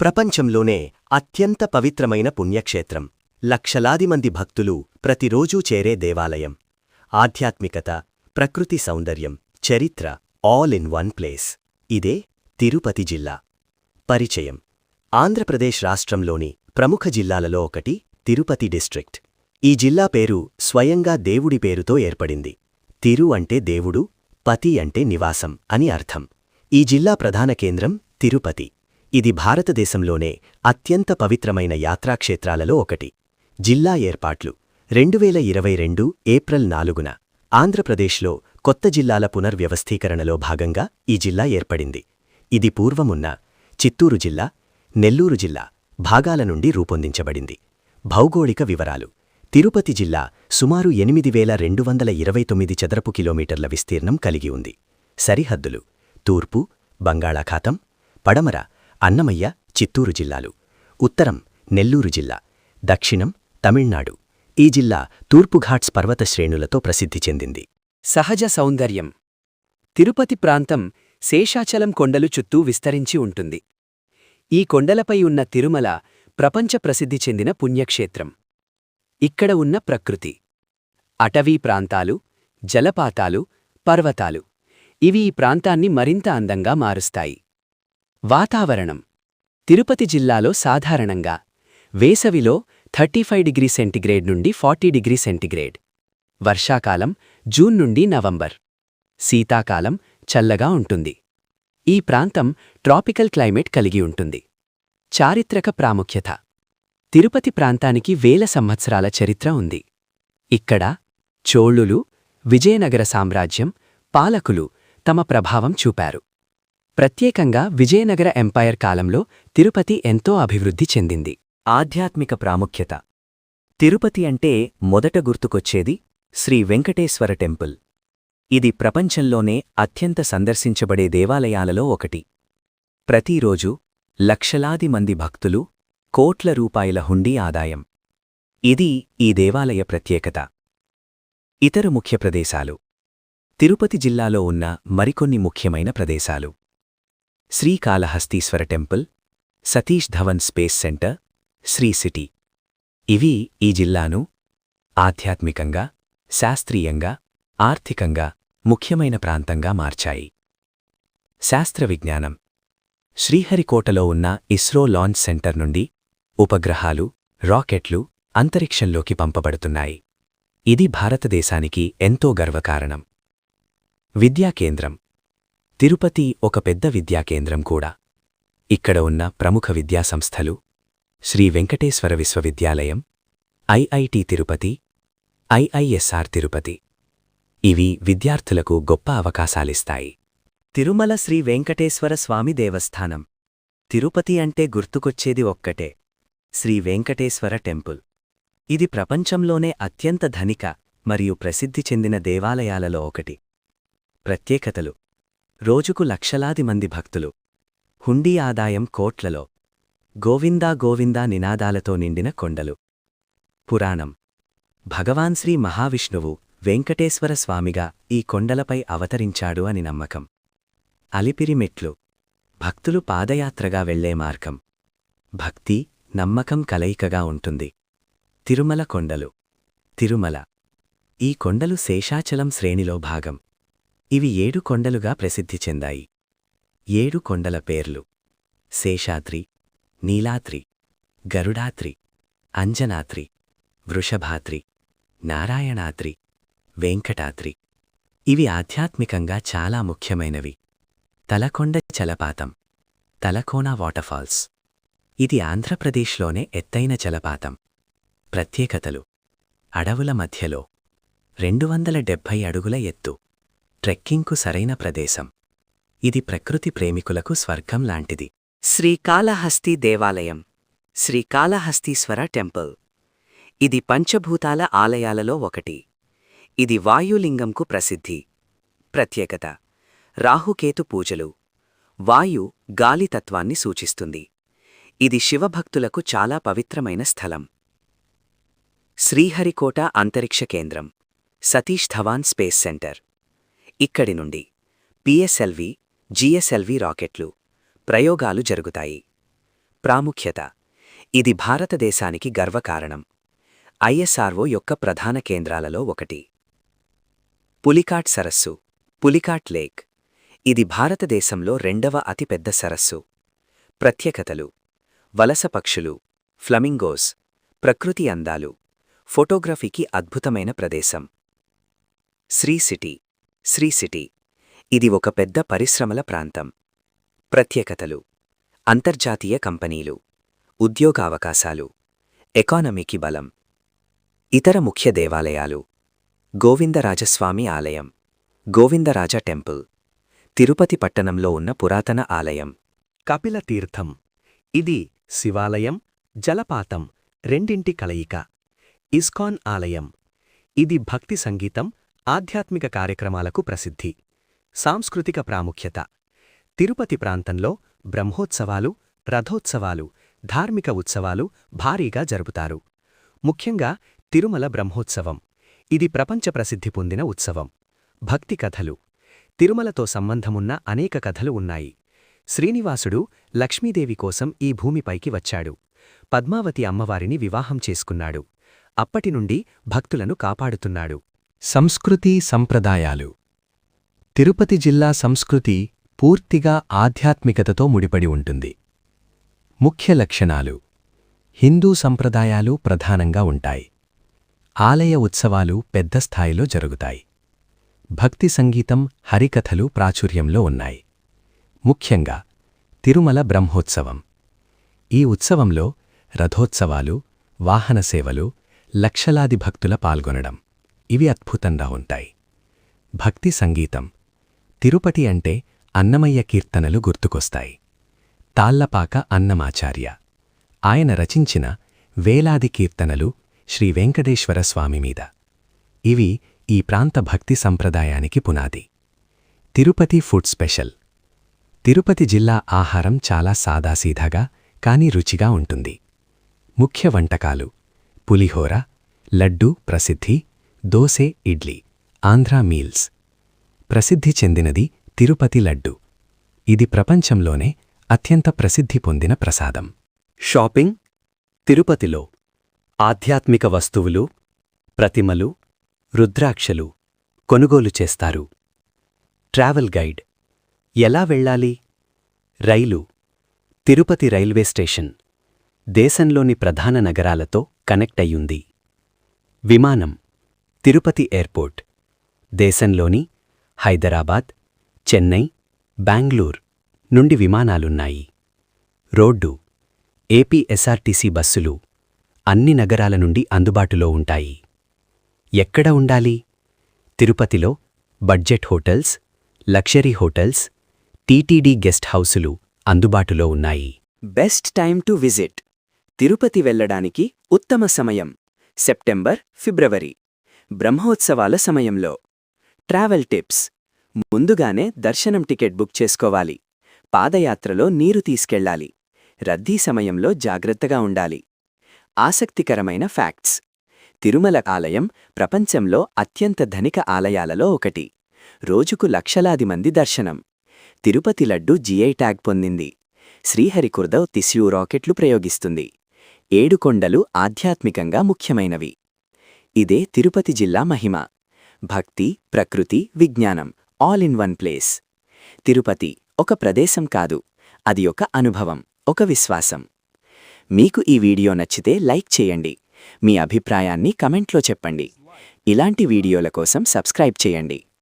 ప్రపంచంలోనే అత్యంత పవిత్రమైన పుణ్యక్షేత్రం. లక్షలాది మంది భక్తులు ప్రతిరోజూ చేరే దేవాలయం. ఆధ్యాత్మికత, ప్రకృతి సౌందర్యం, చరిత్ర ఆల్ ఇన్ వన్ ప్లేస్. ఇదే తిరుపతి జిల్లా. పరిచయం: ఆంధ్రప్రదేశ్ రాష్ట్రంలోని ప్రముఖ జిల్లాలలో ఒకటి తిరుపతి డిస్ట్రిక్ట్. ఈ జిల్లా పేరు స్వయంగా దేవుడి పేరుతో ఏర్పడింది. తిరు అంటే దేవుడు, పతి అంటే నివాసం అని అర్థం. ఈ జిల్లా ప్రధాన కేంద్రం తిరుపతి. ఇది భారతదేశంలోనే అత్యంత పవిత్రమైన యాత్రాక్షేత్రాలలో ఒకటి. జిల్లా ఏర్పాట్లు 2022 ఏప్రిల్ 4న ఆంధ్రప్రదేశ్లో కొత్త జిల్లాల పునర్వ్యవస్థీకరణలో భాగంగా ఈ జిల్లా ఏర్పడింది. ఇది పూర్వమున్న చిత్తూరు జిల్లా, నెల్లూరు జిల్లా భాగాల నుండి రూపొందించబడింది. భౌగోళిక వివరాలు: తిరుపతి జిల్లా సుమారు 8229 చదరపు కిలోమీటర్ల విస్తీర్ణం కలిగి ఉంది. సరిహద్దులు: తూర్పు బంగాళాఖాతం, పడమర అన్నమయ్య, చిత్తూరు జిల్లాలు, ఉత్తరం నెల్లూరు జిల్లా, దక్షిణం తమిళనాడు. ఈ జిల్లా తూర్పుఘాట్స్ పర్వత శ్రేణులతో ప్రసిద్ధి చెందింది. సహజ సౌందర్యం: తిరుపతి ప్రాంతం శేషాచలం కొండలు చుట్టూ విస్తరించి ఉంటుంది. ఈ కొండలపై ఉన్న తిరుమల ప్రపంచ ప్రసిద్ధి చెందిన పుణ్యక్షేత్రం. ఇక్కడ ఉన్న ప్రకృతి: అటవీ ప్రాంతాలు, జలపాతాలు, పర్వతాలు ఇవి ఈ ప్రాంతాన్ని మరింత అందంగా మారుస్తాయి. వాతావరణం: తిరుపతి జిల్లాలో సాధారణంగా వేసవిలో 35°C నుండి 40°C, వర్షాకాలం జూన్ నుండి నవంబర్, శీతాకాలం చల్లగా ఉంటుంది. ఈ ప్రాంతం ట్రాపికల్ క్లైమేట్ కలిగి ఉంటుంది. చారిత్రక ప్రాముఖ్యత: తిరుపతి ప్రాంతానికి వేల సంవత్సరాల చరిత్ర ఉంది. ఇక్కడ చోళులు, విజయనగర సామ్రాజ్యం పాలకులు తమ ప్రభావం చూపారు. ప్రత్యేకంగా విజయనగర ఎంపైర్ కాలంలో తిరుపతి ఎంతో అభివృద్ధి చెందింది. ఆధ్యాత్మిక ప్రాముఖ్యత: తిరుపతి అంటే మొదట గుర్తుకొచ్చేది శ్రీ వెంకటేశ్వర టెంపుల్. ఇది ప్రపంచంలోనే అత్యంత సందర్శించబడే దేవాలయాలలో ఒకటి. ప్రతిరోజూ లక్షలాది మంది భక్తులు, కోట్ల రూపాయల హుండీ ఆదాయం. ఇది ఈ దేవాలయ ప్రత్యేకత. ఇతర ముఖ్య ప్రదేశాలు: తిరుపతి జిల్లాలో ఉన్న మరికొన్ని ముఖ్యమైన ప్రదేశాలు: Srikalahastheeswara temple, Satish Dhawan space centre, Sri city. ఇవి ఈ జిల్లాను ఆధ్యాత్మికంగా, శాస్త్రీయంగా, ఆర్థికంగా ముఖ్యమైన ప్రాంతంగా మార్చాయి. శాస్త్ర విజ్ఞానం: శ్రీహరికోటలో ఉన్న ఇస్రో లాంచ్ సెంటర్ నుండి ఉపగ్రహాలు, రాకెట్లు అంతరిక్షంలోకి పంపబడుతున్నాయి. ఇది భారతదేశానికి ఎంతో గర్వకారణం. విద్యాకేంద్రం: తిరుపతి ఒక పెద్ద విద్యాకేంద్రం కూడా. ఇక్కడ ఉన్న ప్రముఖ విద్యాసంస్థలు శ్రీ వెంకటేశ్వర విశ్వవిద్యాలయం, ఐఐటి తిరుపతి, ఐఐఎస్ఆర్ తిరుపతి. ఇవి విద్యార్థులకు గొప్ప అవకాశాలిస్తాయి. తిరుమల శ్రీ వెంకటేశ్వర స్వామి దేవస్థానం. తిరుపతి అంటే గుర్తుకొచ్చేది ఒక్కటే: శ్రీ వెంకటేశ్వర టెంపుల్. ఇది ప్రపంచంలోనే అత్యంత ధనిక మరియు ప్రసిద్ధి చెందిన దేవాలయాలలో ఒకటి. ప్రత్యేకతలు: రోజుకు లక్షలాది మంది భక్తులు, హుండీ ఆదాయం కోట్లలో, గోవిందా గోవిందా నినాదాలతో నిండిన కొండలు. పురాణం: భగవాన్ శ్రీ మహావిష్ణువు వెంకటేశ్వర స్వామిగా ఈ కొండలపై అవతరించాడు అని నమ్మకం. అలిపిరి మెట్లు: భక్తులు పాదయాత్రగా వెళ్లే మార్గం. భక్తి, నమ్మకం కలయికగా ఉంటుంది. తిరుమల కొండలు: తిరుమల. ఈ కొండలు శేషాచలం శ్రేణిలో భాగం. ఇవి 7 కొండలుగా ప్రసిద్ధి చెందాయి. 7 కొండల పేర్లు: శేషాద్రి, నీలాద్రి, గరుడాద్రి, అంజనాద్రి, వృషభాద్రి, నారాయణాద్రి, వెంకటాద్రి. ఇవి ఆధ్యాత్మికంగా చాలా ముఖ్యమైనవి. తలకొండ జలపాతం: తలకోన వాటర్ఫాల్స్. ఇది ఆంధ్రప్రదేశ్లోనే ఎత్తైన జలపాతం. ప్రత్యేకతలు: అడవుల మధ్యలో, 270 అడుగుల ఎత్తు, ట్రెక్కింగ్కు సరైన ప్రదేశం. ఇది ప్రకృతి ప్రేమికులకు స్వర్గం లాంటిది. శ్రీకాళహస్తి దేవాలయం: శ్రీకాళహస్తీశ్వర టెంపుల్. ఇది పంచభూతాల ఆలయాలలో ఒకటి. ఇది వాయులింగంకు ప్రసిద్ధి. ప్రత్యేకత: రాహుకేతు పూజలు. వాయు, గాలి తత్వాన్ని సూచిస్తుంది. ఇది శివభక్తులకు చాలా పవిత్రమైన స్థలం. శ్రీహరికోట అంతరిక్ష కేంద్రం, సతీష్ ధవాన్ స్పేస్ సెంటర్. ఇక్కడి నుండి పిఎస్ఎల్వి, జిఎస్ఎల్వి రాకెట్లు ప్రయోగాలు జరుగుతాయి. ప్రాముఖ్యత: ఇది భారతదేశానికి గర్వకారణం. ఐఎస్ఆర్ఓ యొక్క ప్రధాన కేంద్రాలలో ఒకటి. పులికాట్ సరస్సు, పులికాట్ లేక్. ఇది భారతదేశంలో రెండవ అతిపెద్ద సరస్సు. ప్రత్యేకతలు: వలస పక్షులు, ఫ్లమింగోస్, ప్రకృతి అందాలు, ఫోటోగ్రఫీకి అద్భుతమైన ప్రదేశం. శ్రీ సిటీ. ఇది ఒక పెద్ద పరిశ్రమల ప్రాంతం. ప్రత్యేకతలు: అంతర్జాతీయ కంపెనీలు, ఉద్యోగావకాశాలు, ఎకానమీకి బలం. ఇతర ముఖ్య దేవాలయాలు: గోవిందరాజస్వామి ఆలయం, గోవిందరాజ టెంపుల్, తిరుపతి పట్టణంలో ఉన్న పురాతన ఆలయం. కపిల తీర్థం. ఇది శివాలయం, జలపాతం రెండింటి కలయిక. ఇస్కాన్ ఆలయం. ఇది భక్తి సంగీతం, ఆధ్యాత్మిక కార్యక్రమాలకు ప్రసిద్ధి. సాంస్కృతిక ప్రాముఖ్యత: తిరుపతి ప్రాంతంలో బ్రహ్మోత్సవాలు, రథోత్సవాలు, ధార్మిక ఉత్సవాలు భారీగా జరుపుతారు. ముఖ్యంగా తిరుమల బ్రహ్మోత్సవం. ఇది ప్రపంచ ప్రసిద్ధి పొందిన ఉత్సవం. భక్తి కథలు: తిరుమలతో సంబంధమున్న అనేక కథలు ఉన్నాయి. శ్రీనివాసుడు లక్ష్మీదేవి కోసం ఈ భూమిపైకి వచ్చాడు. పద్మావతి అమ్మవారిని వివాహం చేసుకున్నాడు. అప్పటినుండి భక్తులను కాపాడుతున్నాడు. సంస్కృతి సంప్రదాయాలు. తిరుపతి జిల్లా సంస్కృతి పూర్తిగా ఆధ్యాత్మికతతో ముడిపడి ఉంటుంది. ముఖ్య లక్షణాలు: హిందూ సంప్రదాయాలు ప్రధానంగా ఉంటాయి. ఆలయ ఉత్సవాలు పెద్ద స్థాయిలో జరుగుతాయి. భక్తి సంగీతం, హరికథలు ప్రాచుర్యంలో ఉన్నాయి. ముఖ్యంగా తిరుమల బ్రహ్మోత్సవం. ఈ ఉత్సవంలో రథోత్సవాలు, వాహన సేవలు, లక్షలాది భక్తుల పాల్గొనడం ఇవి అద్భుతంగా ఉంటాయి. భక్తి సంగీతం: తిరుపతి అంటే అన్నమయ్య కీర్తనలు గుర్తుకొస్తాయి. తాళ్లపాక అన్నమాచార్య. ఆయన రచించిన వేలాది కీర్తనలు శ్రీ వెంకటేశ్వర స్వామి మీద. ఇవి ఈ ప్రాంత భక్తి సంప్రదాయానికి పునాది. Tirupati food special. తిరుపతి జిల్లా ఆహారం చాలా సాదాసీదాగా కానీ రుచిగా ఉంటుంది. ముఖ్య వంటకాలు: పులిహోర, లడ్డూ ప్రసిద్ధి, దోసె, ఇడ్లీ, ఆంధ్రా మీల్స్. ప్రసిద్ధి చెందినది తిరుపతి లడ్డు. ఇది ప్రపంచంలోనే అత్యంత ప్రసిద్ధి పొందిన ప్రసాదం. షాపింగ్. తిరుపతిలో ఆధ్యాత్మిక వస్తువులు, ప్రతిమలు, రుద్రాక్షలు కొనుగోలు చేస్తారు. Travel guide. ఎలా వెళ్ళాలి? రైలు. తిరుపతి రైల్వే స్టేషన్ దేశంలోని ప్రధాన నగరాలతో కనెక్ట్ అయ్యుంది. విమానం. తిరుపతి ఎయిర్పోర్ట్ దేశంలోని హైదరాబాద్, చెన్నై, బెంగళూరు నుండి విమానాలున్నాయి. రోడ్డు. ఏపీ ఎస్ఆర్టీసీ బస్సులు అన్ని నగరాల నుండి అందుబాటులో ఉంటాయి. ఎక్కడ ఉండాలి? తిరుపతిలో budget hotels, luxury hotels, TTD guest హౌసులు అందుబాటులో ఉన్నాయి. Best time to visit. Tirupati వెళ్ళడానికి ఉత్తమ సమయం సెప్టెంబర్, ఫిబ్రవరి. బ్రహ్మోత్సవాల సమయంలో. ట్రావెల్ టిప్స్: ముందుగానే దర్శనం టికెట్ బుక్ చేసుకోవాలి. పాదయాత్రలో నీరు తీసుకెళ్లాలి. రద్దీ సమయంలో జాగ్రత్తగా ఉండాలి. ఆసక్తికరమైన ఫ్యాక్ట్స్: తిరుమల ఆలయం ప్రపంచంలో అత్యంత ధనిక ఆలయాలలో ఒకటి. రోజుకు లక్షలాది మంది దర్శనం. తిరుపతి లడ్డు జిఐ ట్యాగ్ పొందింది. శ్రీహరికుర్ద తిస్యూ రాకెట్లు ప్రయోగిస్తుంది. 7 కొండలు ఆధ్యాత్మికంగా ముఖ్యమైనవి. ఇదే తిరుపతి జిల్లా మహిమ. భక్తి, ప్రకృతి, విజ్ఞానం all in one place. Tirupati ఒక ప్రదేశం కాదు, అది ఒక అనుభవం, ఒక విశ్వాసం. మీకు ఈ వీడియో నచ్చితే లైక్ చేయండి. మీ అభిప్రాయాన్ని కమెంట్లో చెప్పండి. ఇలాంటి వీడియోల కోసం సబ్స్క్రైబ్ చేయండి.